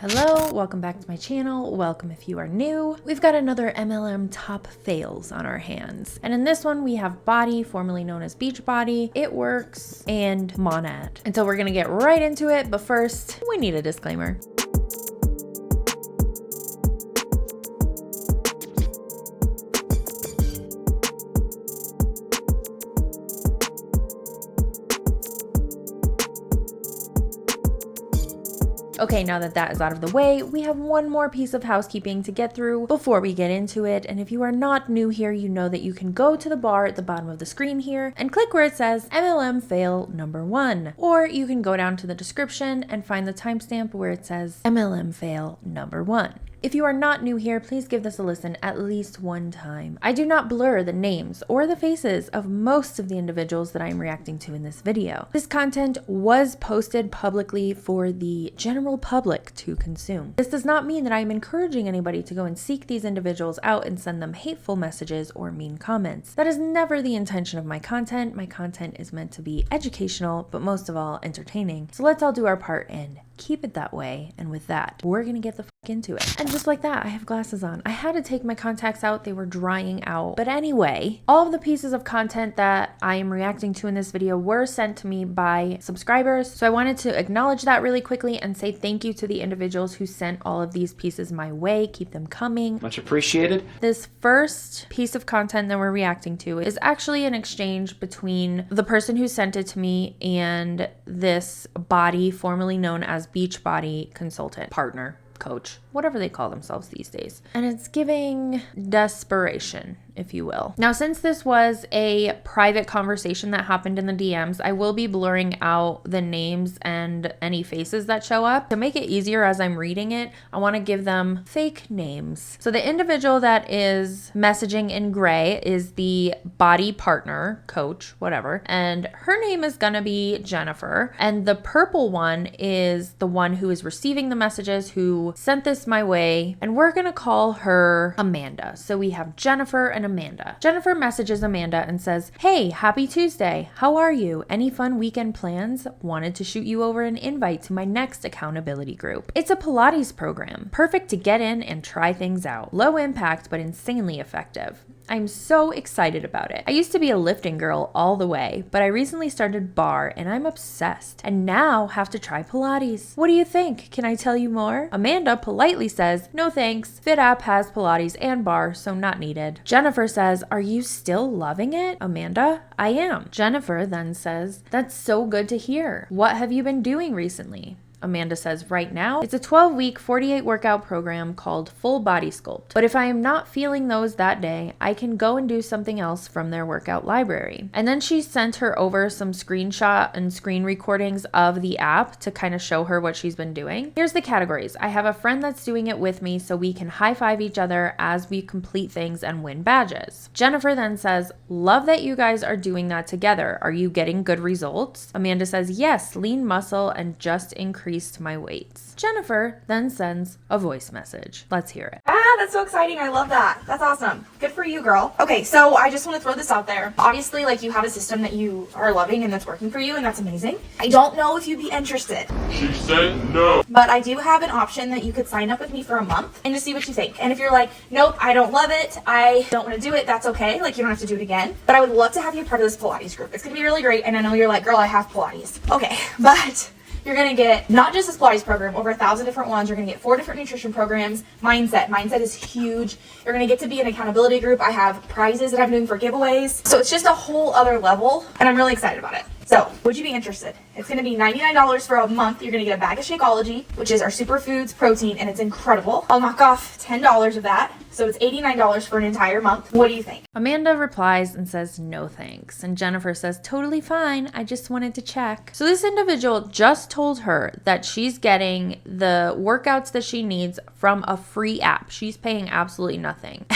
Hello, welcome back to my channel. Welcome if you are new. We've got another MLM top fails on our hands. And in this one, we have BODi, formerly known as Beachbody, It Works, and Monat. And so we're gonna get right into it, but first, we need a disclaimer. Okay, now that that is out of the way, we have one more piece of housekeeping to get through before we get into it. And if you are not new here, you know that you can go to the bar at the bottom of the screen here and click where it says MLM Fail number 1. Or you can go down to the description and find the timestamp where it says MLM Fail number 1. If you are not new here, please give this a listen at least one time. I do not blur the names or the faces of most of the individuals that I am reacting to in this video. This content was posted publicly for the general public to consume. This does not mean that I am encouraging anybody to go and seek these individuals out and send them hateful messages or mean comments. That is never the intention of my content. My content is meant to be educational, but most of all, entertaining. So let's all do our part and keep it that way. And with that, we're gonna get the fuck into it. And just like that, I have glasses on. I had to take my contacts out. They were drying out. But anyway, all of the pieces of content that I am reacting to in this video were sent to me by subscribers. So I wanted to acknowledge that really quickly and say thank you to the individuals who sent all of these pieces my way. Keep them coming. Much appreciated. This first piece of content that we're reacting to is actually an exchange between the person who sent it to me and this BODi, formerly known as Beachbody consultant, partner, coach, whatever they call themselves these days. And it's giving desperation, if you will. Now, since this was a private conversation that happened in the DMs, I will be blurring out the names and any faces that show up. To make it easier as I'm reading it, I want to give them fake names. So the individual that is messaging in gray is the BODi partner, coach, whatever, and her name is gonna be Jennifer. And the purple one is the one who is receiving the messages, who sent this my way, and we're gonna call her Amanda. So we have Jennifer and Amanda. Jennifer messages Amanda and says, "Hey, happy Tuesday. How are you? Any fun weekend plans? Wanted to shoot you over an invite to my next accountability group. It's a Pilates program. Perfect to get in and try things out. Low impact, but insanely effective. I'm so excited about it. I used to be a lifting girl all the way, but I recently started barre and I'm obsessed and now have to try Pilates. What do you think? Can I tell you more?" Amanda politely says, "No thanks. Fit app has Pilates and barre, so not needed." Jennifer says, "Are you still loving it?" Amanda, "I am." Jennifer then says, "That's so good to hear. What have you been doing recently?" Amanda says, "Right now, it's a 12-week, 48 workout program called Full Body Sculpt. But if I am not feeling those that day, I can go and do something else from their workout library." And then she sent her over some screenshot and screen recordings of the app to kind of show her what she's been doing. Here's the categories. I have a friend that's doing it with me so we can high five each other as we complete things and win badges. Jennifer then says, "Love that you guys are doing that together. Are you getting good results?" Amanda says, "Yes, lean muscle and just increased my weights." Jennifer then sends a voice message. Let's hear it. That's so exciting. I love that. That's awesome. Good for you, girl. Okay, so I just want to throw this out there. Obviously, like, you have a system that you are loving and that's working for you, and that's amazing. I don't know if you'd be interested. She said no. But I do have an option that you could sign up with me for a month and just see what you think. And if you're like, "Nope, I don't love it, I don't want to do it," that's okay. Like, you don't have to do it again. But I would love to have you part of this Pilates group. It's going to be really great. And I know you're like, "Girl, I have Pilates." Okay, but you're going to get not just this Pilates program, over 1,000 different ones. You're going to get 4 different nutrition programs. Mindset is huge. You're going to get to be an accountability group. I have prizes that I'm doing for giveaways. So it's just a whole other level, and I'm really excited about it. So, would you be interested? It's going to be $99 for a month. You're going to get a bag of Shakeology, which is our superfoods protein, and it's incredible. I'll knock off $10 of that, so it's $89 for an entire month. What do you think? Amanda replies and says, "No thanks." And Jennifer says, "Totally fine. I just wanted to check." So this individual just told her that she's getting the workouts that she needs from a free app. She's paying absolutely nothing.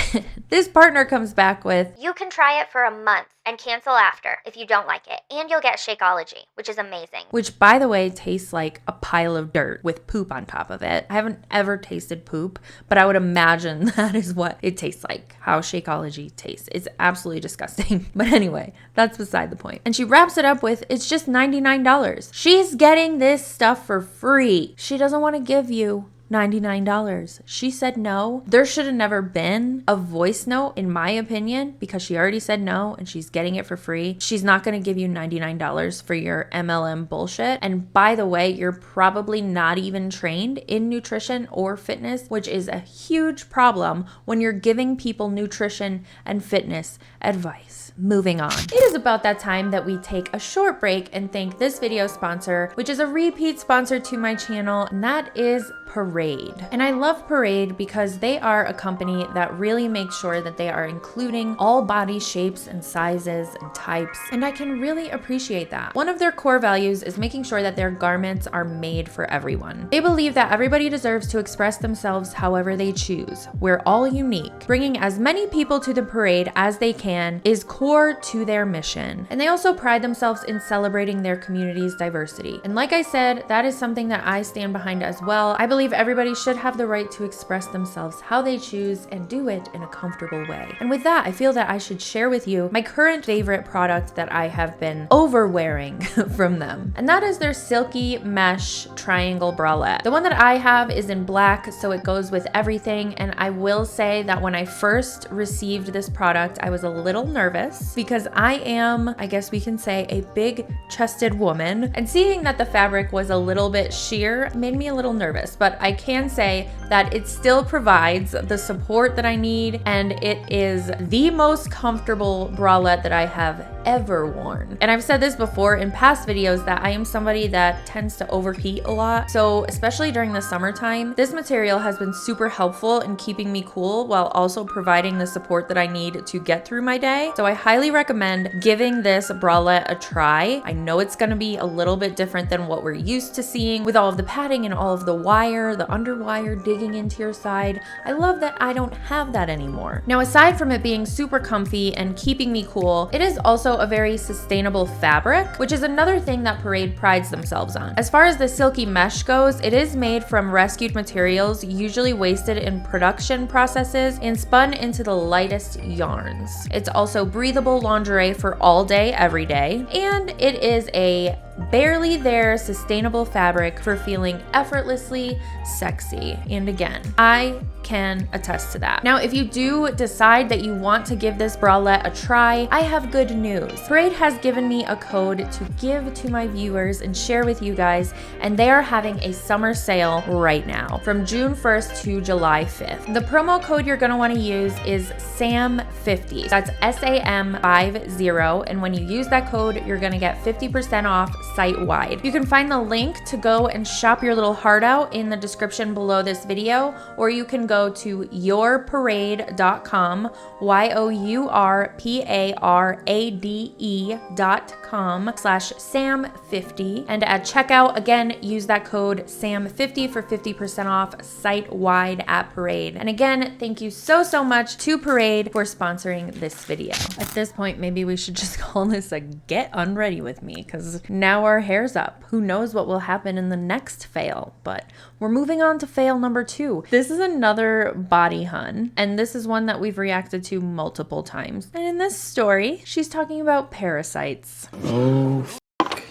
This partner comes back with, "You can try it for a month and cancel after if you don't like it. And you'll get Shakeology, which is amazing." Which, by the way, tastes like a pile of dirt with poop on top of it. I haven't ever tasted poop, but I would imagine that is what it tastes like, how Shakeology tastes. It's absolutely disgusting. But anyway, that's beside the point. And she wraps it up with, "It's just $99. She's getting this stuff for free. She doesn't want to give you $99. She said no. There should have never been a voice note, in my opinion, because she already said no and she's getting it for free. She's not going to give you $99 for your MLM bullshit. And by the way, you're probably not even trained in nutrition or fitness, which is a huge problem when you're giving people nutrition and fitness advice. Moving on. It is about that time that we take a short break and thank this video sponsor, which is a repeat sponsor to my channel, and that is Parade. And I love Parade because they are a company that really makes sure that they are including all body shapes and sizes and types, and I can really appreciate that. One of their core values is making sure that their garments are made for everyone. They believe that everybody deserves to express themselves however they choose. We're all unique. Bringing as many people to the parade as they can is core to their mission. And they also pride themselves in celebrating their community's diversity. And like I said, that is something that I stand behind as well. I believe everybody should have the right to express themselves how they choose and do it in a comfortable way. And with that, I feel that I should share with you my current favorite product that I have been over-wearing from them. And that is their silky mesh triangle bralette. The one that I have is in black, so it goes with everything. And I will say that when I first received this product, I was a little nervous because I am, I guess we can say, a big-chested woman. And seeing that the fabric was a little bit sheer made me a little nervous, but I can say that it still provides the support that I need, and it is the most comfortable bralette that I have ever worn. And I've said this before in past videos that I am somebody that tends to overheat a lot. So especially during the summertime, this material has been super helpful in keeping me cool while also providing the support that I need to get through my day. So I highly recommend giving this bralette a try. I know it's gonna be a little bit different than what we're used to seeing with all of the padding and all of the wire, the underwire digging into your side. I love that I don't have that anymore. Now, aside from it being super comfy and keeping me cool, it is also a very sustainable fabric, which is another thing that Parade prides themselves on. As far as the silky mesh goes, it is made from rescued materials, usually wasted in production processes, and spun into the lightest yarns. It's also breathable lingerie for all day, every day, and it is a barely there sustainable fabric for feeling effortlessly sexy. And again, I can attest to that. Now, if you do decide that you want to give this bralette a try, I have good news. Parade has given me a code to give to my viewers and share with you guys, and they are having a summer sale right now from June 1st to July 5th. The promo code you're going to want to use is SAM50. That's SAM50, and when you use that code, you're going to get 50% off site-wide. You can find the link to go and shop your little heart out in the description below this video, or you can go to yourparade.com, yourparade.com/SAM50, and at checkout, again, use that code SAM50 for 50% off site-wide at Parade. And again, thank you so much to Parade for sponsoring this video. At this point, maybe we should just call this a get unready with me, because now our hair's up. Who knows what will happen in the next fail, but we're moving on to fail number 2. This is another BODi hun, and this is one that we've reacted to multiple times. And in this story, she's talking about parasites. Oh,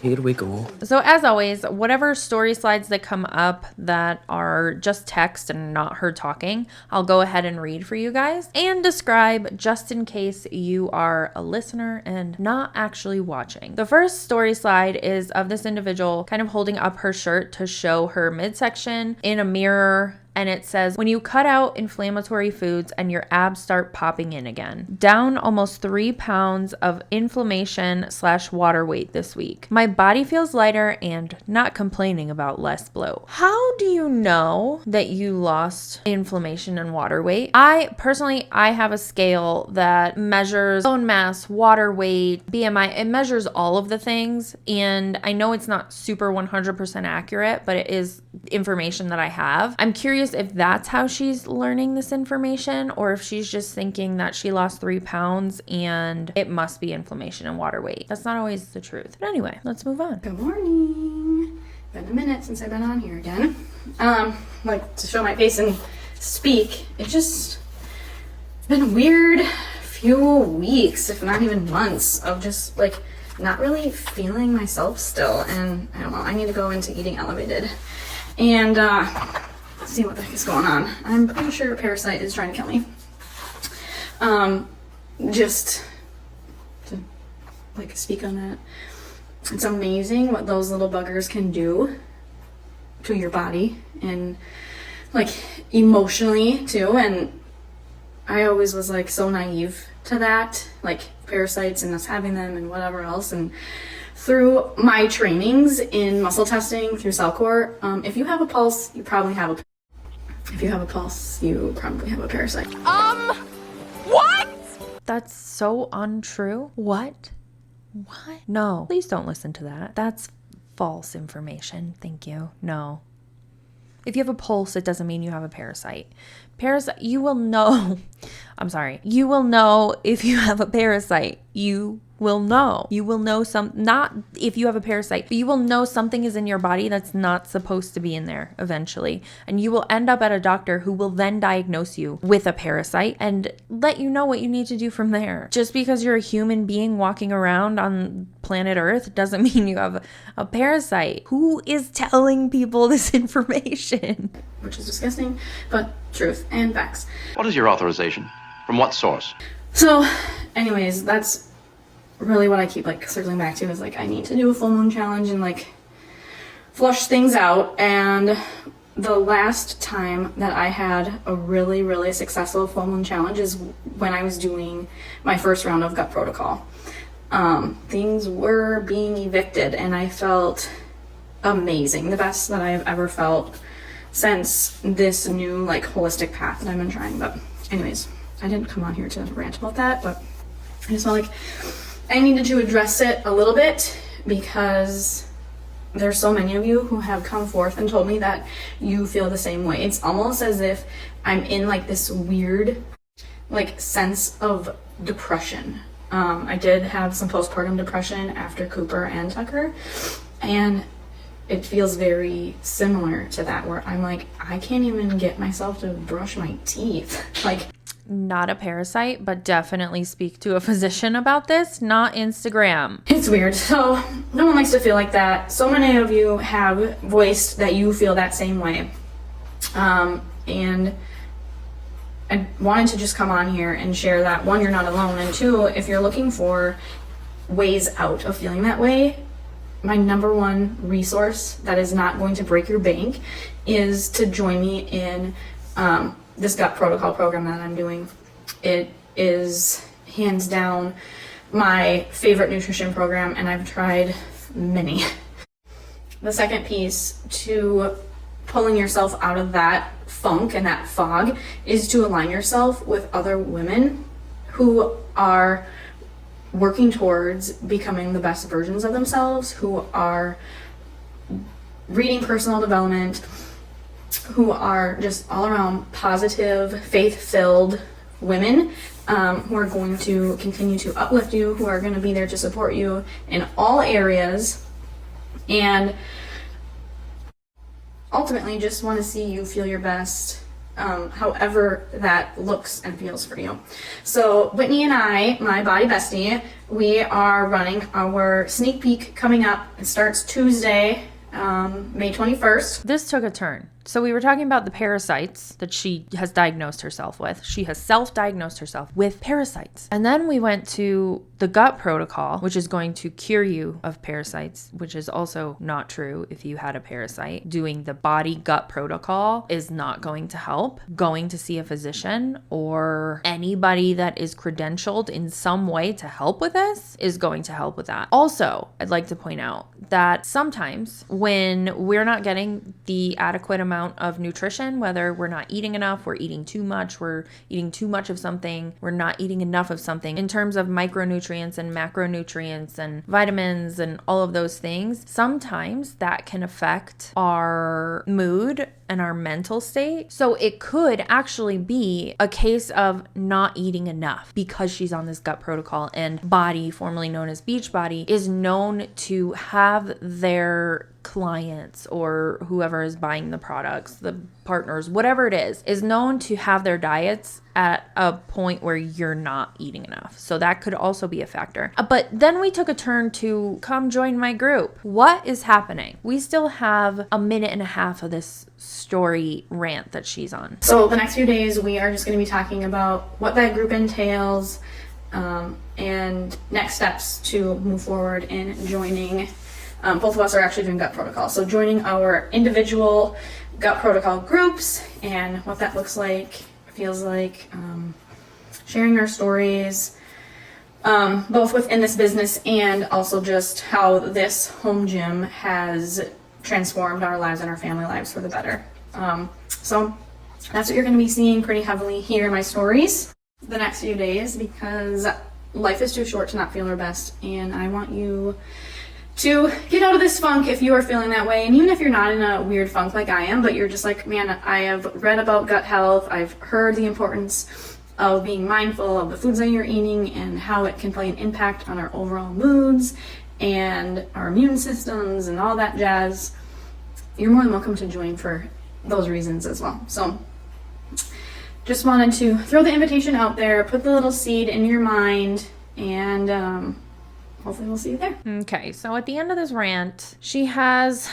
here we go. So as always, whatever story slides that come up that are just text and not her talking, I'll go ahead and read for you guys and describe just in case you are a listener and not actually watching. The first story slide is of this individual kind of holding up her shirt to show her midsection in a mirror. And it says, when you cut out inflammatory foods and your abs start popping in again. Down almost 3 pounds of inflammation/water weight this week. My body feels lighter and not complaining about less bloat. How do you know that you lost inflammation and water weight? I have a scale that measures bone mass, water weight, BMI. It measures all of the things. And I know it's not super 100% accurate, but it is information that I have. I'm curious if that's how she's learning this information, or if she's just thinking that she lost 3 pounds and it must be inflammation and water weight. That's not always the truth. But anyway, let's move on. Good morning. Been a minute since I've been on here again. Like to show my face and speak. It's just been a weird few weeks, if not even months, of just like not really feeling myself still. And I don't know, I need to go into eating elevated. And see what the heck is going on. I'm pretty sure Parasite is trying to kill me. Just to like speak on that. It's amazing what those little buggers can do to your body and like emotionally too. And I always was like so naive to that, like parasites and us having them and whatever else. And through my trainings in muscle testing through Cellcore, if you have a pulse, you probably have a. If you have a pulse, you probably have a parasite. What? That's so untrue. What? No, please don't listen to that. That's false information. Thank you. No. If you have a pulse, it doesn't mean you have a parasite. You will know. I'm sorry. You will know if you have a parasite. You will know. You will know not if you have a parasite, but you will know something is in your body that's not supposed to be in there eventually. And you will end up at a doctor who will then diagnose you with a parasite and let you know what you need to do from there. Just because you're a human being walking around on planet Earth doesn't mean you have a parasite. Who is telling people this information? Which is disgusting, but truth and facts. What is your authorization? From what source? So, anyways, that's really what I keep like circling back to is like I need to do a full moon challenge and like flush things out. And the last time that I had a really, really successful full moon challenge is when I was doing my first round of gut protocol. Things were being evicted and I felt amazing. The best that I've ever felt since this new like holistic path that I've been trying. But anyways, I didn't come on here to rant about that, but I just felt like I needed to address it a little bit because there's so many of you who have come forth and told me that you feel the same way. It's almost as if I'm in like this weird like sense of depression. I did have some postpartum depression after Cooper and Tucker, and it feels very similar to that where I'm like, I can't even get myself to brush my teeth. Like, Not a parasite, but definitely speak to a physician about this, not Instagram. it's weird. So no one likes to feel like that. So many of you have voiced that you feel that same way. And I wanted to just come on here and share that, one, you're not alone, and two, if you're looking for ways out of feeling that way, my number one resource that is not going to break your bank is to join me in this gut protocol program that I'm doing. It is hands down my favorite nutrition program, and I've tried many. The second piece to pulling yourself out of that funk and that fog is to align yourself with other women who are working towards becoming the best versions of themselves, who are reading personal development, who are just all around positive, faith-filled women who are going to continue to uplift you, who are going to be there to support you in all areas, and ultimately just want to see you feel your best, however that looks and feels for you. So Whitney and I, my BODi bestie, we are running our sneak peek coming up. It starts Tuesday, May 21st. This took a turn. So we were talking about the parasites that she has diagnosed herself with. She has self-diagnosed herself with parasites. And then we went to the gut protocol, which is going to cure you of parasites, which is also not true if you had a parasite. Doing the BODi gut protocol is not going to help. Going to see a physician or anybody that is credentialed in some way to help with this is going to help with that. Also, I'd like to point out that sometimes when we're not getting the adequate amount of nutrition, whether we're not eating enough, we're eating too much, we're eating too much of something, we're not eating enough of something in terms of micronutrients and macronutrients and vitamins and all of those things, sometimes that can affect our mood and our mental state. So it could actually be a case of not eating enough because she's on this gut protocol, and BODi, formerly known as Beachbody, is known to have their clients or whoever is buying the products, the partners, whatever it is known to have their diets at a point where you're not eating enough. So that could also be a factor. But then we took a turn to come join my group. What is happening? We still have a minute and a half of this story rant that she's on. So the next few days, we are just going to be talking about what that group entails, and next steps to move forward in joining. Both of us are actually doing gut protocol. So joining our individual gut protocol groups and what that looks like, feels like, sharing our stories, both within this business and also just how this home gym has transformed our lives and our family lives for the better. So that's what you're going to be seeing pretty heavily here in my stories the next few days, because life is too short to not feel our best, and I want you to get out of this funk if you are feeling that way. And even if you're not in a weird funk like I am, but you're just like, man, I have read about gut health, I've heard the importance of being mindful of the foods that you're eating and how it can play an impact on our overall moods and our immune systems and all that jazz, you're more than welcome to join for those reasons as well. So just wanted to throw the invitation out there, put the little seed in your mind, and hopefully we'll see you there. Okay, so at the end of this rant, she has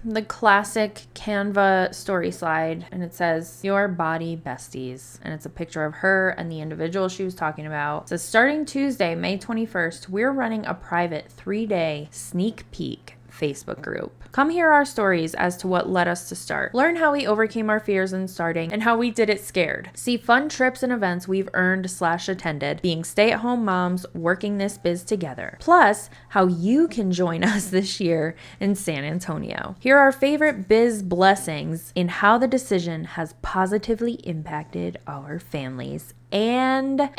the classic Canva story slide, and it says, "Your BODi besties." And it's a picture of her and the individual she was talking about. It says, "Starting Tuesday, May 21st, we're running a private 3-day sneak peek Facebook group. Come hear our stories as to what led us to start. Learn how we overcame our fears in starting and how we did it scared. See fun trips and events we've earned/attended, being stay-at-home moms working this biz together. Plus, how you can join us this year in San Antonio. Hear our favorite biz blessings in how the decision has positively impacted our families and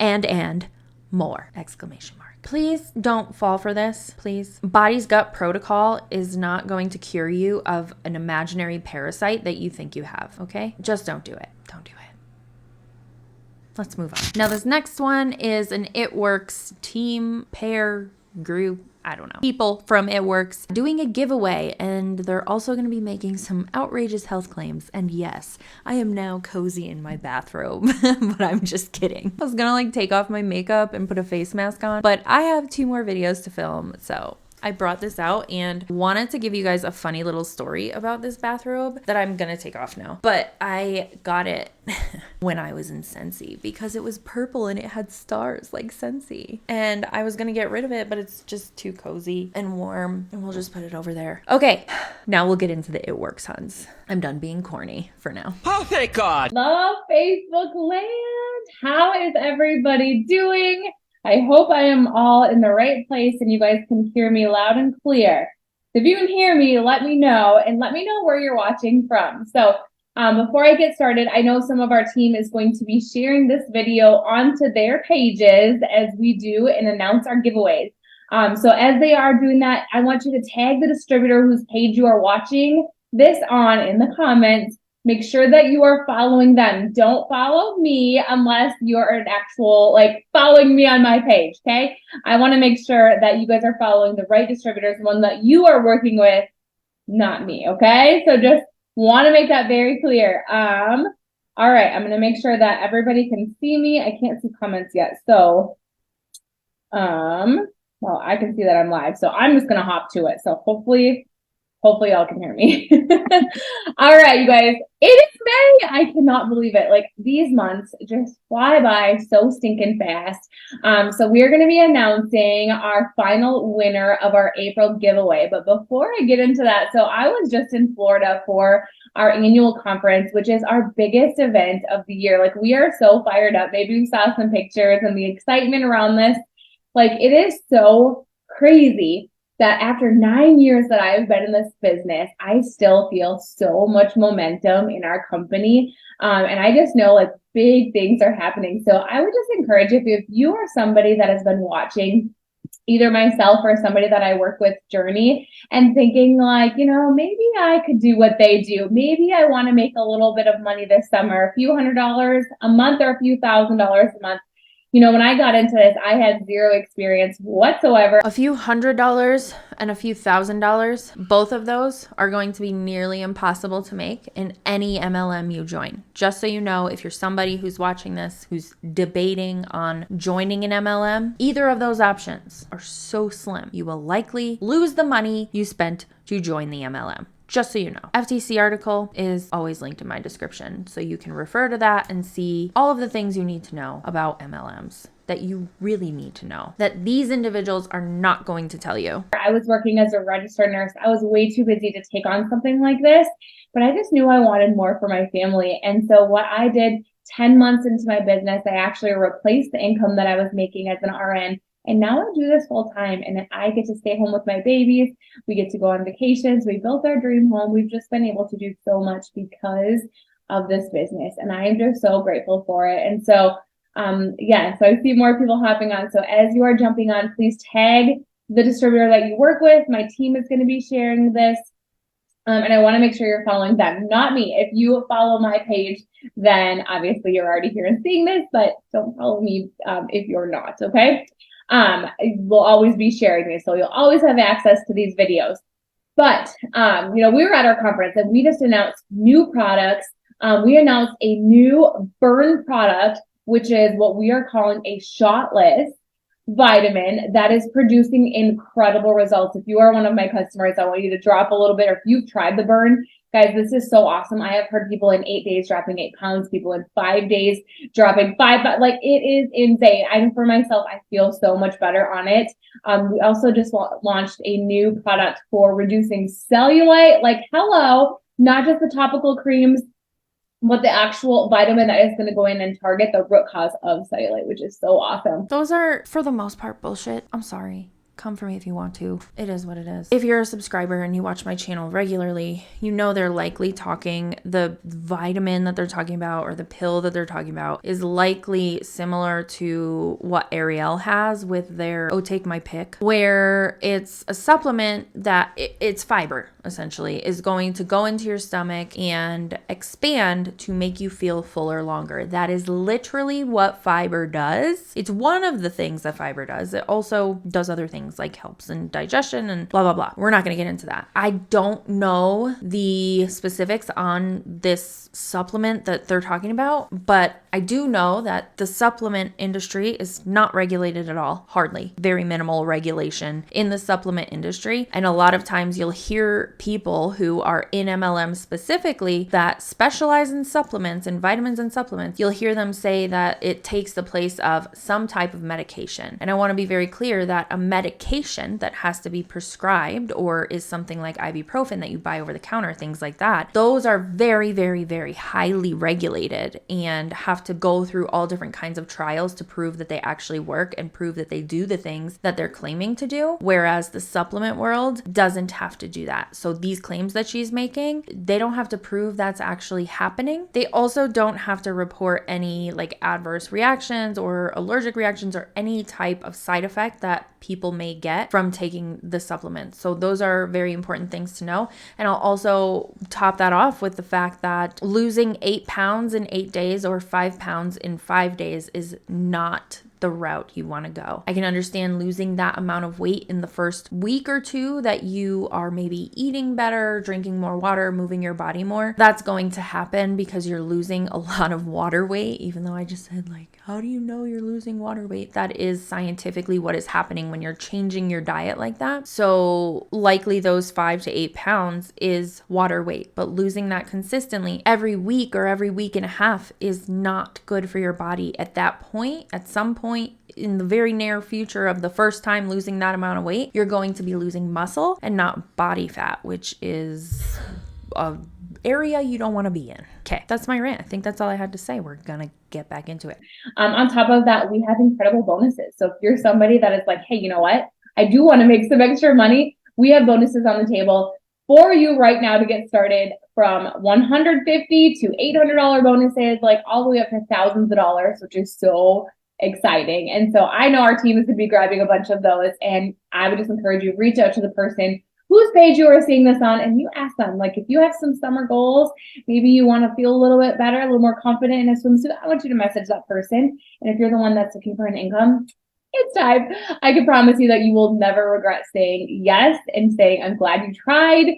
more!" Exclamation mark. Please don't fall for this, please. BODi's gut protocol is not going to cure you of an imaginary parasite that you think you have, okay? Just don't do it. Don't do it. Let's move on. Now, this next one is an It Works team, pair, group, I don't know, people from It Works doing a giveaway, and they're also going to be making some outrageous health claims. And yes, I am now cozy in my bathrobe, but I'm just kidding. I was gonna take off my makeup and put a face mask on, but I have 2 more videos to film, so I brought this out and wanted to give you guys a funny little story about this bathrobe that I'm gonna take off now. But I got it when I was in Scentsy because it was purple and it had stars like Scentsy. And I was gonna get rid of it, but it's just too cozy and warm, and we'll just put it over there. Okay, now we'll get into the It Works huns. I'm done being corny for now. Oh, thank God. Love Facebook land. How is everybody doing? I hope I am all in the right place and you guys can hear me loud and clear. If you can hear me, let me know, and let me know where you're watching from. So before I get started, I know some of our team is going to be sharing this video onto their pages as we do and announce our giveaways. So as they are doing that, I want you to tag the distributor whose page you are watching this on in the comments. Make sure that you are following them. Don't follow me unless you're an actual, following me on my page, okay? I want to make sure that you guys are following the right distributors, the one that you are working with, not me, okay? So just want to make that very clear. All right, I'm going to make sure that everybody can see me. I can't see comments yet, so, well, I can see that I'm live, so I'm just going to hop to it. So hopefully y'all can hear me. All right, you guys, it is May. I cannot believe it. These months just fly by so stinking fast. So we're going to be announcing our final winner of our April giveaway. But before I get into that, so I was just in Florida for our annual conference, which is our biggest event of the year. We are so fired up. Maybe you saw some pictures and the excitement around this. It is so crazy that after 9 years that I've been in this business, I still feel so much momentum in our company. And I just know big things are happening. So I would just encourage if you are somebody that has been watching either myself or somebody that I work with journey and thinking maybe I could do what they do. Maybe I want to make a little bit of money this summer, a few $100s a month or a few $1,000s a month. when I got into this, I had zero experience whatsoever. A few $100s and a few $1,000, both of those are going to be nearly impossible to make in any MLM you join. Just so you know, if you're somebody who's watching this, who's debating on joining an MLM, either of those options are so slim, you will likely lose the money you spent to join the MLM. Just so you know. FTC article is always linked in my description, so you can refer to that and see all of the things you need to know about MLMs that you really need to know, that these individuals are not going to tell you. I was working as a registered nurse. I was way too busy to take on something like this, but I just knew I wanted more for my family. And so what I did 10 months into my business, I actually replaced the income that I was making as an RN. And now I do this full time, and I get to stay home with my babies. We get to go on vacations. We built our dream home. We've just been able to do so much because of this business, and I am just so grateful for it. And so, so I see more people hopping on. So as you are jumping on, please tag the distributor that you work with. My team is going to be sharing this. And I want to make sure you're following them, not me. If you follow my page, then obviously you're already here and seeing this, but don't follow me if you're not, okay? We'll always be sharing these, so you'll always have access to these videos. But, we were at our conference and we just announced new products. We announced a new burn product, which is what we are calling a shotless vitamin that is producing incredible results. If you are one of my customers, I want you to drop a little bit, or if you've tried the burn, guys, this is so awesome. I have heard people in 8 days dropping 8 pounds, people in 5 days dropping 5 pounds. Like, it is insane. For myself, I feel so much better on it. We also just launched a new product for reducing cellulite. Like, hello, not just the topical creams, but the actual vitamin that is going to go in and target the root cause of cellulite, which is so awesome. Those are, for the most part, bullshit. I'm sorry. Come for me if you want to. It is what it is. If you're a subscriber and you watch my channel regularly, you know they're likely talking, the vitamin that they're talking about or the pill that they're talking about is likely similar to what Ariel has with their Oh Take My Pick, where it's a supplement that it's fiber, essentially, is going to go into your stomach and expand to make you feel fuller longer. That is literally what fiber does. It's one of the things that fiber does. It also does other things like helps in digestion and blah, blah, blah. We're not going to get into that. I don't know the specifics on this supplement that they're talking about, but I do know that the supplement industry is not regulated at all. Hardly. Very minimal regulation in the supplement industry. And a lot of times you'll hear people who are in MLM specifically that specialize in supplements and vitamins and supplements. You'll hear them say that it takes the place of some type of medication. And I want to be very clear that a medication that has to be prescribed or is something like ibuprofen that you buy over the counter, things like that, those are very, very, very highly regulated and have to go through all different kinds of trials to prove that they actually work and prove that they do the things that they're claiming to do. Whereas the supplement world doesn't have to do that. So these claims that she's making, they don't have to prove that's actually happening. They also don't have to report any like adverse reactions or allergic reactions or any type of side effect that people may get from taking the supplements. So those are very important things to know. And I'll also top that off with the fact that losing 8 pounds in 8 days or 5 pounds in 5 days is not the route you want to go. I can understand losing that amount of weight in the first week or two that you are maybe eating better, drinking more water, moving your body more. That's going to happen because you're losing a lot of water weight, even though I just said, like, how do you know you're losing water weight? That is scientifically what is happening when you're changing your diet like that. So likely those 5 to 8 pounds is water weight, but losing that consistently every week or every week and a half is not good for your body. At that point, at some point in the very near future of the first time losing that amount of weight, you're going to be losing muscle and not body fat, which is a area you don't want to be in. Okay, that's my rant. I think that's all I had to say. We're gonna get back into it. On top of that, we have incredible bonuses. So if you're somebody that is like, hey, you know what? I do want to make some extra money. We have bonuses on the table for you right now to get started, from $150 to $800 bonuses, like all the way up to thousands of dollars, which is so exciting. And so I know our team is going to be grabbing a bunch of those, and I would just encourage you, reach out to the person whose page you are seeing this on, and you ask them, like, if you have some summer goals, maybe you want to feel a little bit better, a little more confident in a swimsuit, I want you to message that person. And if you're the one that's looking for an income, it's time. I can promise you that you will never regret saying yes and saying, I'm glad you tried,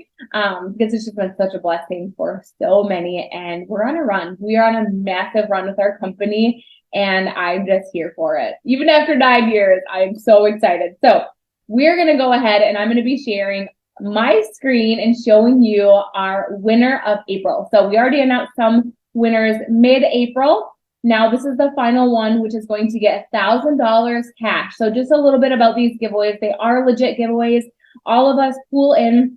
because it's just been such a blessing for so many. And we're on a run. We are on a massive run with our company, and I'm just here for it. Even after 9 years, I am so excited. So we're going to go ahead and I'm going to be sharing my screen and showing you our winner of April. So we already announced some winners mid-April. Now this is the final one, which is going to get $1,000 cash. So just a little bit about these giveaways. They are legit giveaways. All of us pool in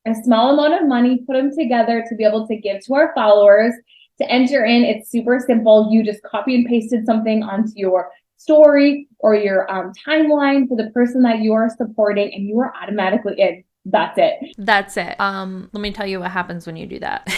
a small amount of money, put them together to be able to give to our followers. To enter in, it's super simple. You just copy and pasted something onto your story or your timeline for the person that you are supporting, and you are automatically in. That's it. That's it. Let me tell you what happens when you do that.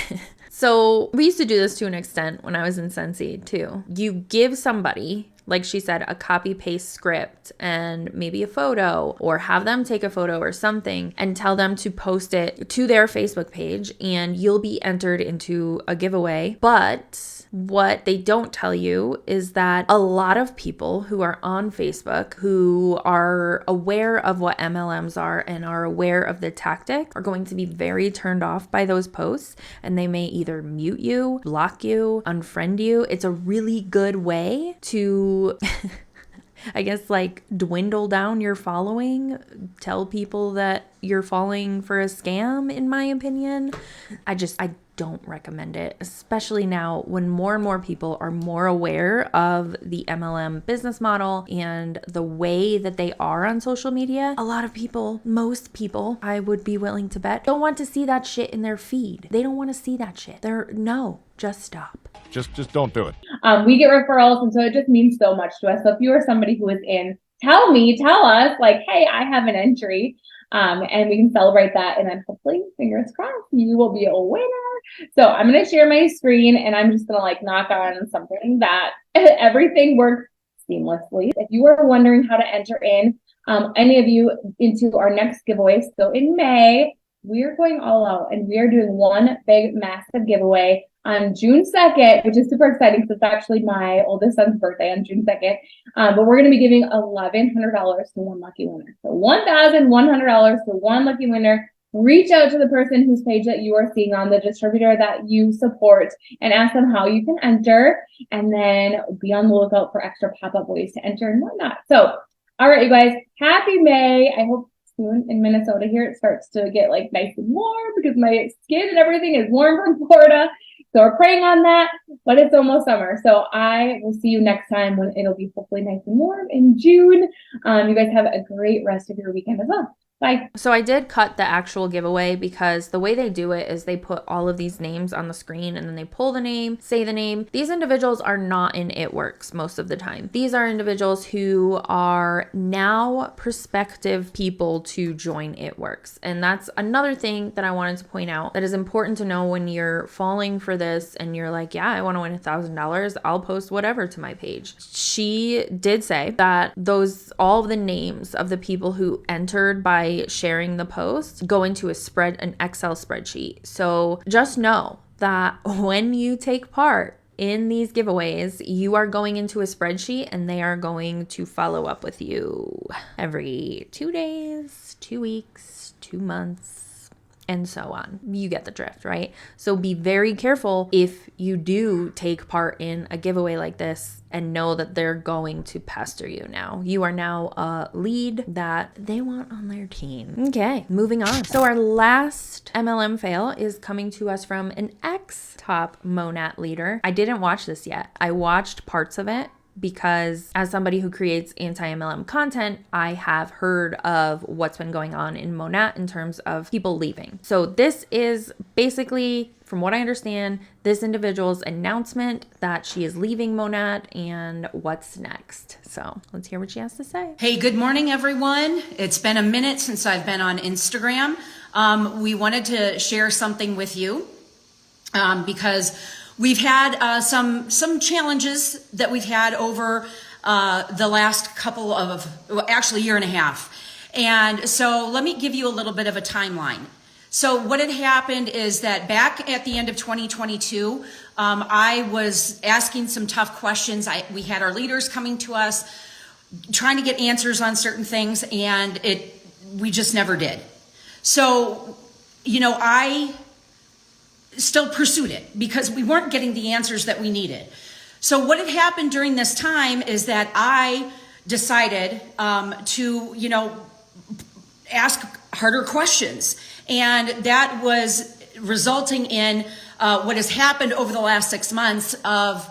So we used to do this to an extent when I was in Sensi too. You give somebody, like she said, a copy paste script and maybe a photo, or have them take a photo or something and tell them to post it to their Facebook page, and you'll be entered into a giveaway. But what they don't tell you is that a lot of people who are on Facebook, who are aware of what MLMs are and are aware of the tactic, are going to be very turned off by those posts, and they may either mute you, block you, unfriend you. It's a really good way to I guess, like, dwindle down your following, tell people that you're falling for a scam, in my opinion. I don't recommend it, especially now when more and more people are more aware of the MLM business model and the way that they are on social media. A lot of people, most people, I would be willing to bet, don't want to see that shit in their feed. They don't want to see that shit. Just stop. Just don't do it. We get referrals, and so it just means so much to us. So if you are somebody who is in, tell us, like, hey, I have an entry, and we can celebrate that. And then hopefully, fingers crossed, you will be a winner. So I'm going to share my screen, and I'm just going to like knock on something that everything works seamlessly. If you are wondering how to enter in, any of you, into our next giveaway, so in May, we are going all out, and we are doing one big massive giveaway on June 2nd, which is super exciting because it's actually my oldest son's birthday on June 2nd. But we're going to be giving $1,100 to one lucky winner. So $1,100 to one lucky winner. Reach out to the person whose page that you are seeing on the distributor that you support and ask them how you can enter, and then be on the lookout for extra pop-up ways to enter and whatnot. So, all right, you guys, happy May. I hope soon in Minnesota here it starts to get like nice and warm, because my skin and everything is warm from Florida. So we're praying on that, but it's almost summer. So I will see you next time when it'll be hopefully nice and warm in June. You guys have a great rest of your weekend as well. Bye. So I did cut the actual giveaway, because the way they do it is they put all of these names on the screen, and then they pull the name, say the name. These individuals are not in It Works most of the time. These are individuals who are now prospective people to join It Works. And that's another thing that I wanted to point out that is important to know when you're falling for this and you're like, yeah, I want to win $1,000. I'll post whatever to my page. She did say that all of the names of the people who entered by sharing the post go into an Excel spreadsheet. So just know that when you take part in these giveaways, you are going into a spreadsheet, and they are going to follow up with you every 2 days, 2 weeks, 2 months, and so on. You get the drift, right? So be very careful if you do take part in a giveaway like this, and know that they're going to pester you now. You are now a lead that they want on their team. Okay, moving on. So our last MLM fail is coming to us from an ex-top Monat leader. I didn't watch this yet. I watched parts of it, because as somebody who creates anti-MLM content, I have heard of what's been going on in Monat in terms of people leaving. So this is basically, from what I understand, this individual's announcement that she is leaving Monat and what's next. So let's hear what she has to say. Hey, good morning, everyone. It's been a minute since I've been on Instagram. We wanted to share something with you because we've had some challenges that we've had over the last couple of, actually, year and a half. And so let me give you a little bit of a timeline. So what had happened is that back at the end of 2022, I was asking some tough questions. We had our leaders coming to us, trying to get answers on certain things, and we just never did. So, I still pursued it because we weren't getting the answers that we needed. So what had happened during this time is that I decided to, ask harder questions. And that was resulting in what has happened over the last 6 months of,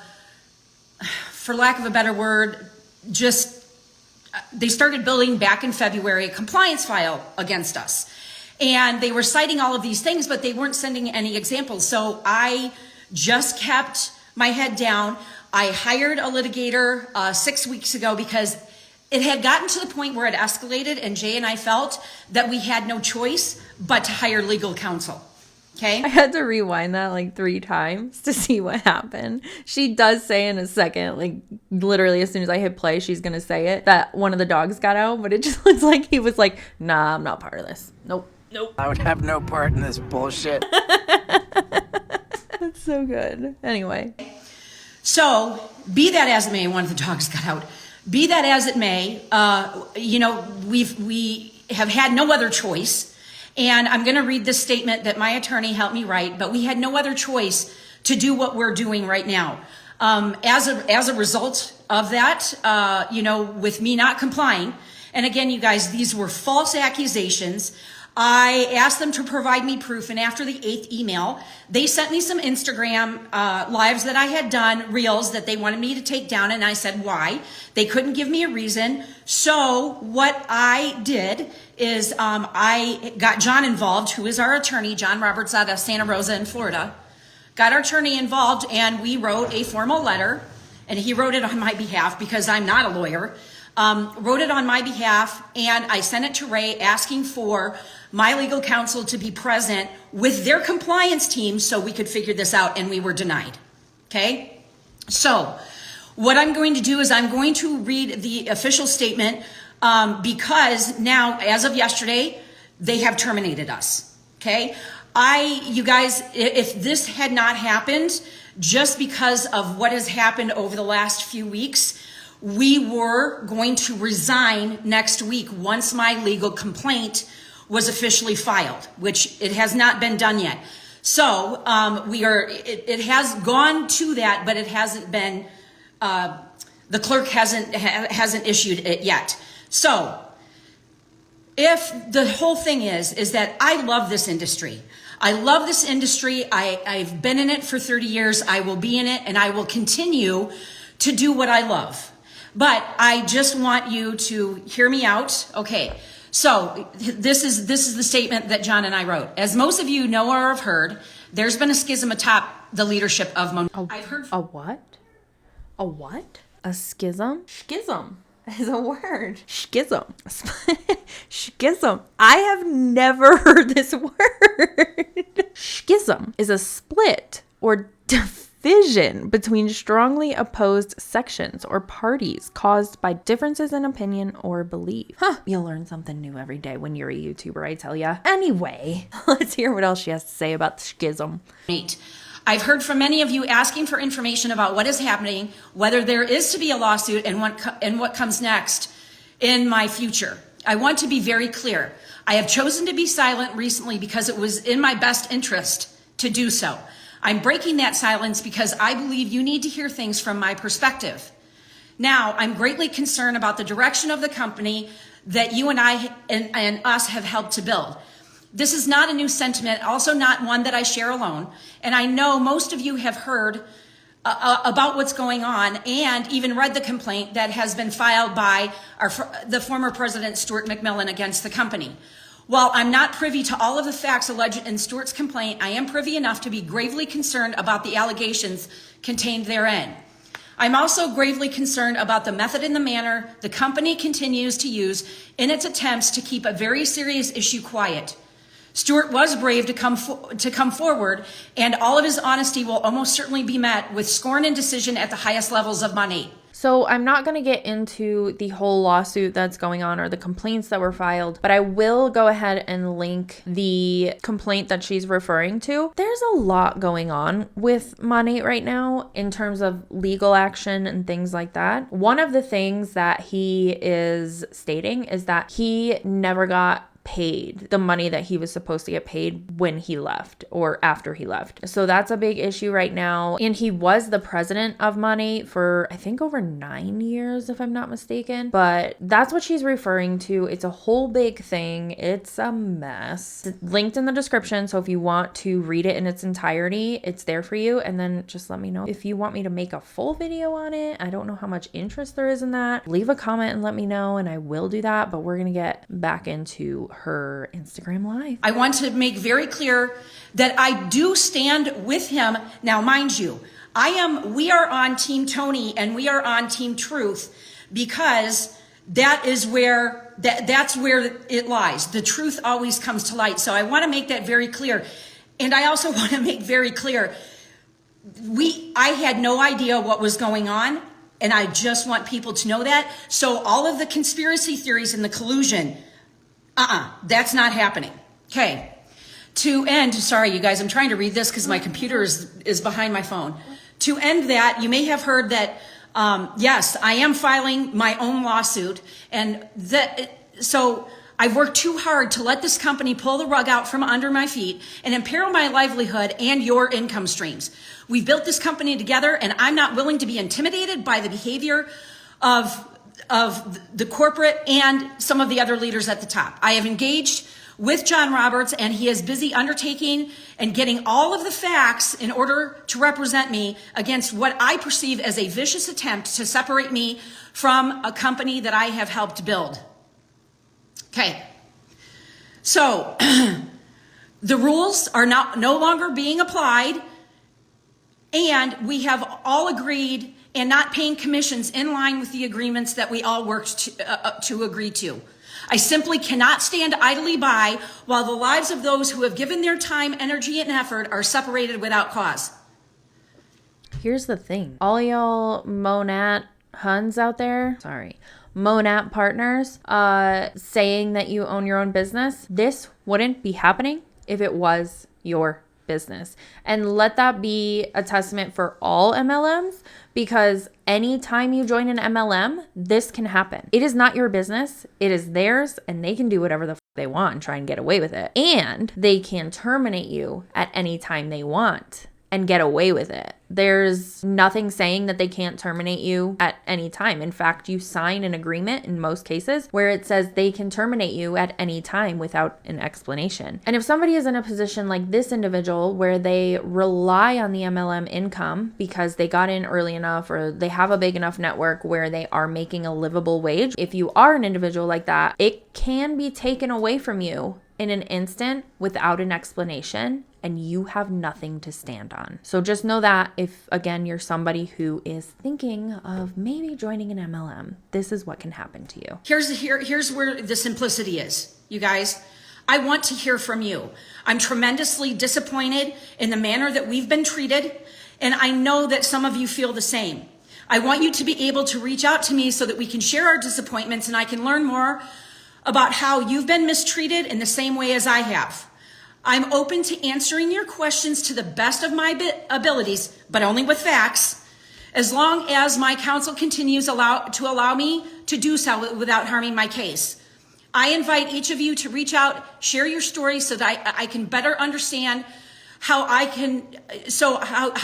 for lack of a better word, they started building back in February a compliance file against us. And they were citing all of these things, but they weren't sending any examples. So I just kept my head down. I hired a litigator 6 weeks ago because it had gotten to the point where it escalated, and Jay and I felt that we had no choice but to hire legal counsel. Okay. I had to rewind that like 3 times to see what happened. She does say in a second, like literally as soon as I hit play, she's going to say it, that one of the dogs got out, but it just looks like he was like, nah, I'm not part of this. Nope. I would have no part in this bullshit. That's so good. Anyway. So be that as it may, one of the dogs got out. Be that as it may, we have had no other choice. And I'm going to read this statement that my attorney helped me write, but we had no other choice to do what we're doing right now. As a result of that, with me not complying, and again, you guys, these were false accusations. I asked them to provide me proof, and after the 8th email, they sent me some Instagram lives that I had done, reels that they wanted me to take down, and I said why. They couldn't give me a reason. So what I did is I got John involved, who is our attorney, John Roberts out of Santa Rosa in Florida. Got our attorney involved, and we wrote a formal letter, and he wrote it on my behalf because I'm not a lawyer. Wrote it on my behalf, and I sent it to Ray asking for my legal counsel to be present with their compliance team so we could figure this out, and we were denied. Okay? So what I'm going to do is I'm going to read the official statement because now, as of yesterday, they have terminated us. Okay? You guys, if this had not happened, just because of what has happened over the last few weeks, we were going to resign next week once my legal complaint was officially filed, which it has not been done yet. So it has gone to that, but it hasn't been, the clerk hasn't issued it yet. So if the whole thing is that I love this industry. I love this industry. I've been in it for 30 years. I will be in it, and I will continue to do what I love. But I just want you to hear me out. Okay, so this is the statement that John and I wrote. As most of you know or have heard, there's been a schism atop the leadership of Monat. I've heard a what? A what? A schism? Schism is a word. Schism. Schism. I have never heard this word. Schism is a split or division between strongly opposed sections or parties caused by differences in opinion or belief. You'll learn something new every day when you're a YouTuber, I tell ya. Anyway, let's hear what else she has to say about the schism. I've heard from many of you asking for information about what is happening, whether there is to be a lawsuit, and what comes next in my future. I want to be very clear. I have chosen to be silent recently because it was in my best interest to do so. I'm breaking that silence because I believe you need to hear things from my perspective. Now, I'm greatly concerned about the direction of the company that you and I and us have helped to build. This is not a new sentiment, also not one that I share alone. And I know most of you have heard about what's going on and even read the complaint that has been filed by the former president, Stuart McMillan, against the company. While I'm not privy to all of the facts alleged in Stuart's complaint, I am privy enough to be gravely concerned about the allegations contained therein. I'm also gravely concerned about the method and the manner the company continues to use in its attempts to keep a very serious issue quiet. Stuart was brave to come forward, and all of his honesty will almost certainly be met with scorn and decision at the highest levels of Monat. So I'm not going to get into the whole lawsuit that's going on or the complaints that were filed, but I will go ahead and link the complaint that she's referring to. There's a lot going on with Monat right now in terms of legal action and things like that. One of the things that he is stating is that he never got paid the money that he was supposed to get paid when he left or after he left. So that's a big issue right now. And he was the president of Monat for I think over 9 years, if I'm not mistaken. But that's what she's referring to. It's a whole big thing. It's a mess. It's linked in the description. So if you want to read it in its entirety, it's there for you. And then just let me know if you want me to make a full video on it. I don't know how much interest there is in that. Leave a comment and let me know and I will do that. But we're going to get back into her Instagram live. I want to make very clear that I do stand with him. Now, mind you, we are on Team Tony and we are on Team Truth because that's where it lies. The truth always comes to light. So I want to make that very clear. And I also want to make very clear, I had no idea what was going on. And I just want people to know that. So all of the conspiracy theories and the collusion, that's not happening. Okay. To end, sorry, you guys, I'm trying to read this because my computer is behind my phone. To end that, you may have heard that, yes, I am filing my own lawsuit. And so I've worked too hard to let this company pull the rug out from under my feet and imperil my livelihood and your income streams. We've built this company together and I'm not willing to be intimidated by the behavior of the corporate and some of the other leaders at the top. I have engaged with John Roberts and he is busy undertaking and getting all of the facts in order to represent me against what I perceive as a vicious attempt to separate me from a company that I have helped build. Okay. So the rules are no longer being applied and we have all agreed and not paying commissions in line with the agreements that we all worked to agree to. I simply cannot stand idly by while the lives of those who have given their time, energy, and effort are separated without cause. Here's the thing. All y'all Monat Huns out there, Monat partners, saying that you own your own business, this wouldn't be happening if it was your business. And let that be a testament for all MLMs, because anytime you join an MLM, this can happen. It is not your business. It is theirs, and they can do whatever the they want and try and get away with it. And they can terminate you at any time they want and get away with it. There's nothing saying that they can't terminate you at any time. In fact, you sign an agreement in most cases where it says they can terminate you at any time without an explanation. And if somebody is in a position like this individual where they rely on the MLM income because they got in early enough or they have a big enough network where they are making a livable wage, if you are an individual like that, it can be taken away from you in an instant without an explanation, and you have nothing to stand on. So just know that if, again, you're somebody who is thinking of maybe joining an MLM, this is what can happen to you. Here's where the simplicity is, you guys. I want to hear from you. I'm tremendously disappointed in the manner that we've been treated, and I know that some of you feel the same. I want you to be able to reach out to me so that we can share our disappointments and I can learn more about how you've been mistreated in the same way as I have. I'm open to answering your questions to the best of my abilities, but only with facts, as long as my counsel continues to allow me to do so without harming my case. I invite each of you to reach out, share your story so that I can better understand how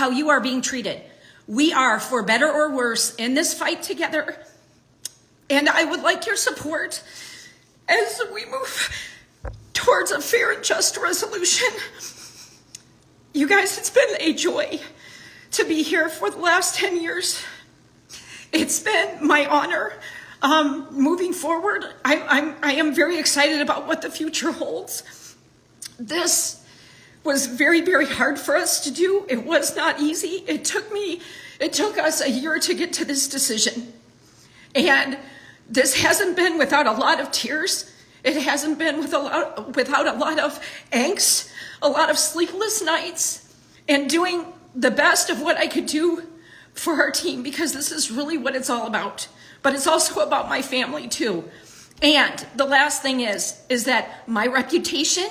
you are being treated. We are, for better or worse, in this fight together, and I would like your support as we move towards a fair and just resolution. You guys, it's been a joy to be here for the last 10 years. It's been my honor. Moving forward, I am very excited about what the future holds. This was very, very hard for us to do. It was not easy. It took us a year to get to this decision. And this hasn't been without a lot of tears. It hasn't been without a lot of angst, a lot of sleepless nights, and doing the best of what I could do for our team, because this is really what it's all about. But it's also about my family too. And the last thing is that my reputation,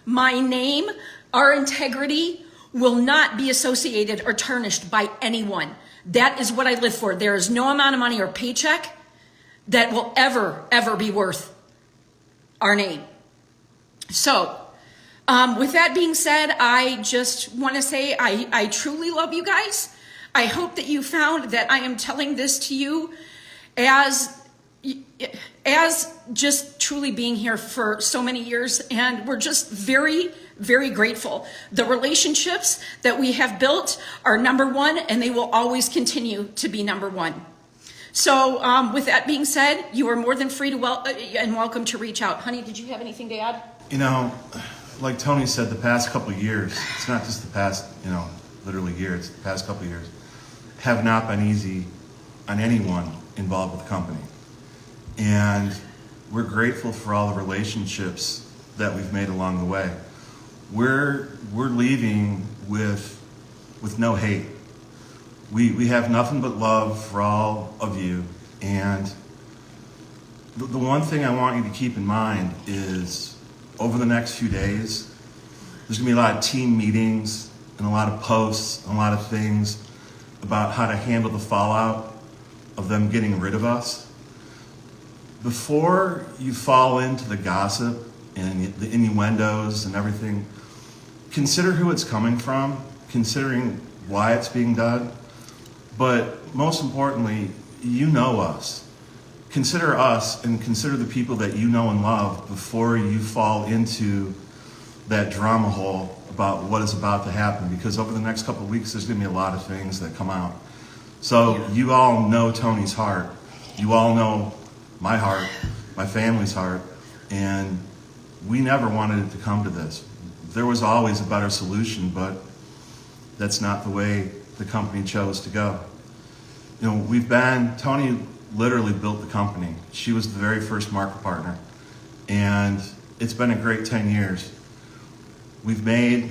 my name, our integrity will not be associated or tarnished by anyone. That is what I live for. There is no amount of money or paycheck that will ever be worth our name. So, with that being said, I just want to say I truly love you guys. I hope that you found that I am telling this to you as just truly being here for so many years, and we're just very, very grateful. The relationships that we have built are number one, and they will always continue to be number one. So with that being said, you are more than free to and welcome to reach out. Honey, did you have anything to add? You know, like Tony said, the past couple of years, it's not just the past, literally year, it's the past couple of years, have not been easy on anyone involved with the company. And we're grateful for all the relationships that we've made along the way. We're leaving with no hate. We have nothing but love for all of you. And the one thing I want you to keep in mind is over the next few days, there's gonna be a lot of team meetings and a lot of posts and a lot of things about how to handle the fallout of them getting rid of us. Before you fall into the gossip and the innuendos and everything, consider who it's coming from, considering why it's being done. But most importantly, you know us. Consider us and consider the people that you know and love before you fall into that drama hole about what is about to happen, because over the next couple of weeks, there's going to be a lot of things that come out. So you all know Tony's heart. You all know my heart, my family's heart, and we never wanted it to come to this. There was always a better solution, but that's not the way the company chose to go. Tony literally built the company. She was the very first market partner, and it's been a great 10 years. We've made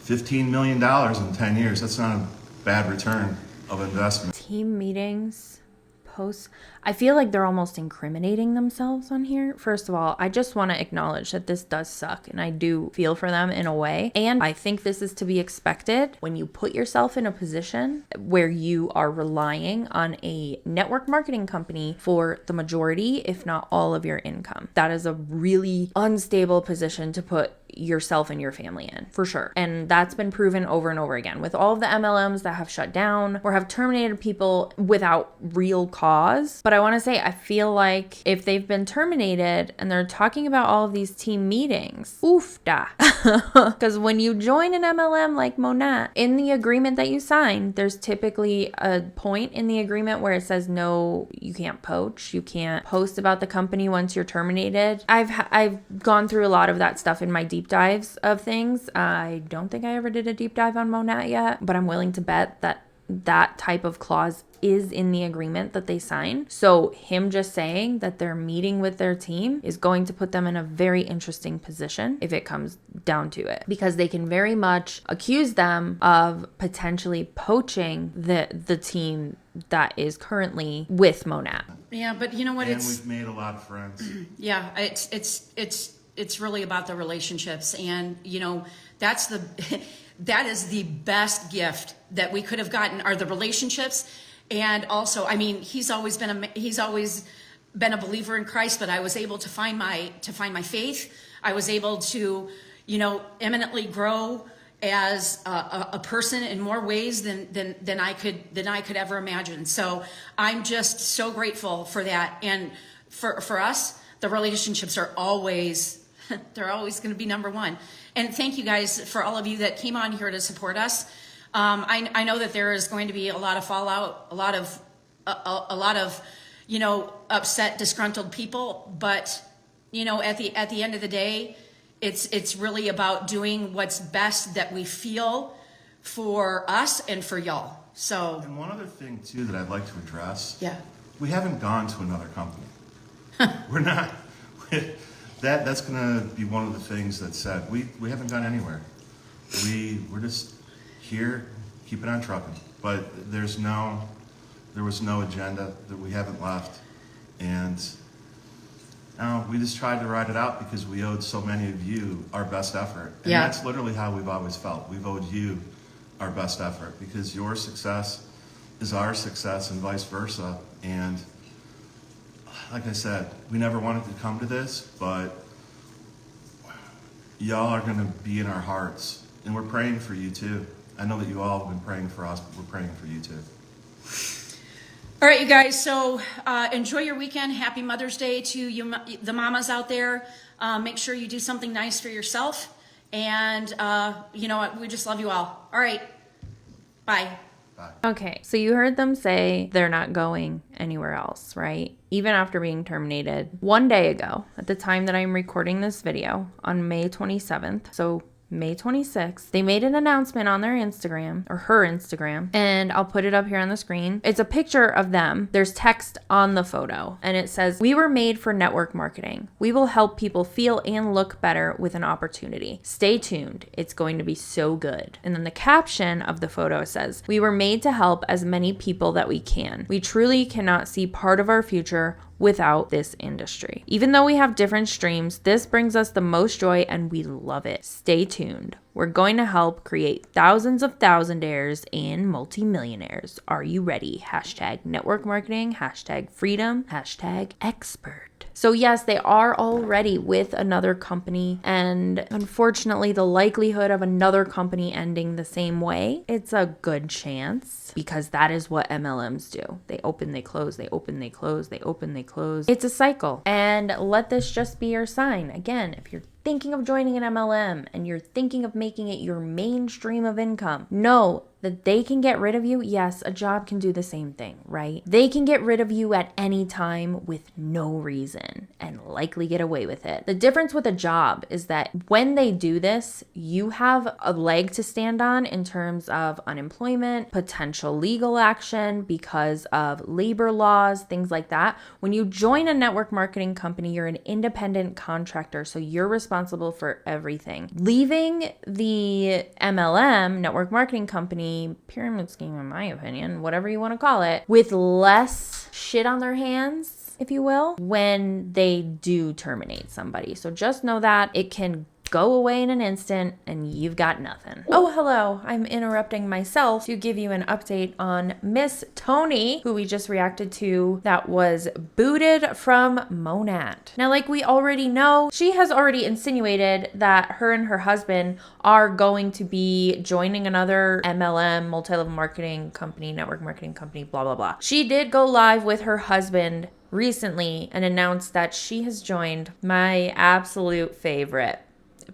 $15 million in 10 years. That's not a bad return of investment. Team meetings, posts. I feel like they're almost incriminating themselves on here. First of all, I just want to acknowledge that this does suck, and I do feel for them in a way. And I think this is to be expected when you put yourself in a position where you are relying on a network marketing company for the majority, if not all of your income. That is a really unstable position to put yourself and your family in, for sure. And that's been proven over and over again with all of the MLMs that have shut down or have terminated people without real cause. But I want to say, I feel like if they've been terminated and they're talking about all of these team meetings, oof da. Because when you join an MLM like Monat, in the agreement that you sign, there's typically a point in the agreement where it says, no, you can't poach, you can't post about the company once you're terminated. I've gone through a lot of that stuff in my deep dives of things. I don't think I ever did a deep dive on Monat yet, but I'm willing to bet that that type of clause is in the agreement that they sign. So him just saying that they're meeting with their team is going to put them in a very interesting position if it comes down to it, because they can very much accuse them of potentially poaching the team that is currently with Monat. Yeah, but you know what? And we've made a lot of friends. Yeah, it's really about the relationships, and that's that is the best gift that we could have gotten, are the relationships. And also, I mean, he's always been a believer in Christ, but I was able to find my faith. I was able to, eminently grow as a person in more ways than I could ever imagine. So I'm just so grateful for that. And for us, the relationships are always going to be number one. And thank you guys for all of you that came on here to support us. I know that there is going to be a lot of fallout, a lot of upset, disgruntled people. But at the end of the day, it's really about doing what's best that we feel for us and for y'all. So. And one other thing too that I'd like to address. Yeah. We haven't gone to another company. We're not. That's going to be one of the things that's said. We haven't gone anywhere. We're just here, keep it on trucking. But there was no agenda, that we haven't left. And we just tried to ride it out because we owed so many of you our best effort. And that's literally how we've always felt. We've owed you our best effort because your success is our success and vice versa. And like I said, we never wanted to come to this, but y'all are going to be in our hearts. And we're praying for you too. I know that you all have been praying for us, but we're praying for you too. All right, you guys, so enjoy your weekend. Happy Mother's Day to you, the mamas out there. Make sure you do something nice for yourself. And you know what? We just love you all. All right. Bye. Bye. Okay, so you heard them say they're not going anywhere else, right? Even after being terminated. One day ago, at the time that I'm recording this video, on May 27th, so May 26th, they made an announcement on their Instagram, or her Instagram, and I'll put it up here on the screen. It's a picture of them. There's text on the photo, and it says, "We were made for network marketing. We will help people feel and look better with an opportunity. Stay tuned. It's going to be so good." And then the caption of the photo says, "We were made to help as many people that we can. We truly cannot see part of our future without this industry. Even though we have different streams, this brings us the most joy and we love it. Stay tuned. We're going to help create thousands of thousandaires and multimillionaires. Are you ready? Hashtag network marketing, hashtag freedom, hashtag expert." So yes, they are already with another company, and unfortunately the likelihood of another company ending the same way, it's a good chance, because that is what MLMs do. They open, they close, they open, they close, they open, they close. It's a cycle. And let this just be your sign. Again, if you're thinking of joining an MLM and you're thinking of making it your main stream of income, know that they can get rid of you. Yes, a job can do the same thing, right? They can get rid of you at any time with no reason and likely get away with it. The difference with a job is that when they do this, you have a leg to stand on in terms of unemployment, potential legal action because of labor laws, things like that. When you join a network marketing company, you're an independent contractor, so you're responsible for everything. Leaving the MLM, network marketing company, pyramid scheme, in my opinion, whatever you want to call it, with less shit on their hands, if you will, when they do terminate somebody. So just know that it can go away in an instant and you've got nothing. Oh, hello. I'm interrupting myself to give you an update on Miss Tony, who we just reacted to, that was booted from Monat. Now, like we already know, she has already insinuated that her and her husband are going to be joining another MLM, multi-level marketing company, network marketing company, blah, blah, blah. She did go live with her husband recently and announced that she has joined my absolute favorite.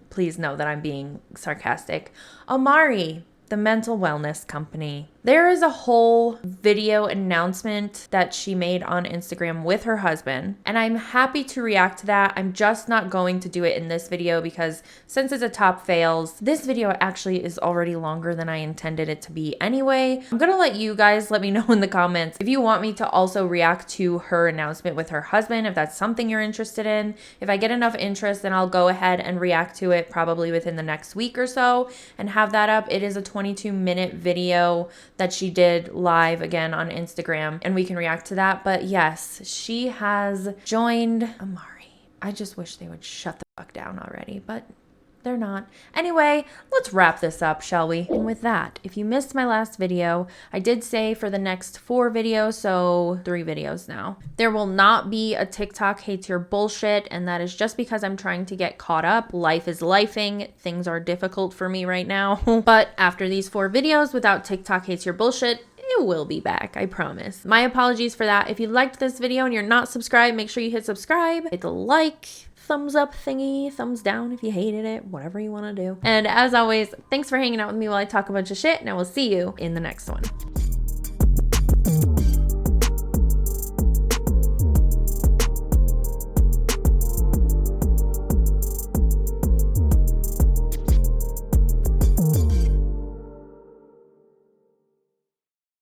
Please know that I'm being sarcastic. Amari, the mental wellness company. There is a whole video announcement that she made on Instagram with her husband, and I'm happy to react to that. I'm just not going to do it in this video because since it's a top fails, this video actually is already longer than I intended it to be anyway. I'm gonna let you guys let me know in the comments if you want me to also react to her announcement with her husband, if that's something you're interested in. If I get enough interest, then I'll go ahead and react to it probably within the next week or so and have that up. It is a 22-minute video that she did live again on Instagram, and we can react to that. But yes, she has joined Amari. I just wish they would shut the fuck down already, but they're not. Anyway, let's wrap this up, shall we? And with that, if you missed my last video, I did say for the next 4 videos, so 3 videos now, there will not be a TikTok hates your bullshit, and that is just because I'm trying to get caught up. Life is lifing. Things are difficult for me right now. But after these 4 videos without TikTok hates your bullshit, it will be back, I promise. My apologies for that. If you liked this video and you're not subscribed, make sure you hit subscribe, hit the like, thumbs up thingy, thumbs down if you hated it, whatever you want to do. And as always, thanks for hanging out with me while I talk a bunch of shit, and I will see you in the next one.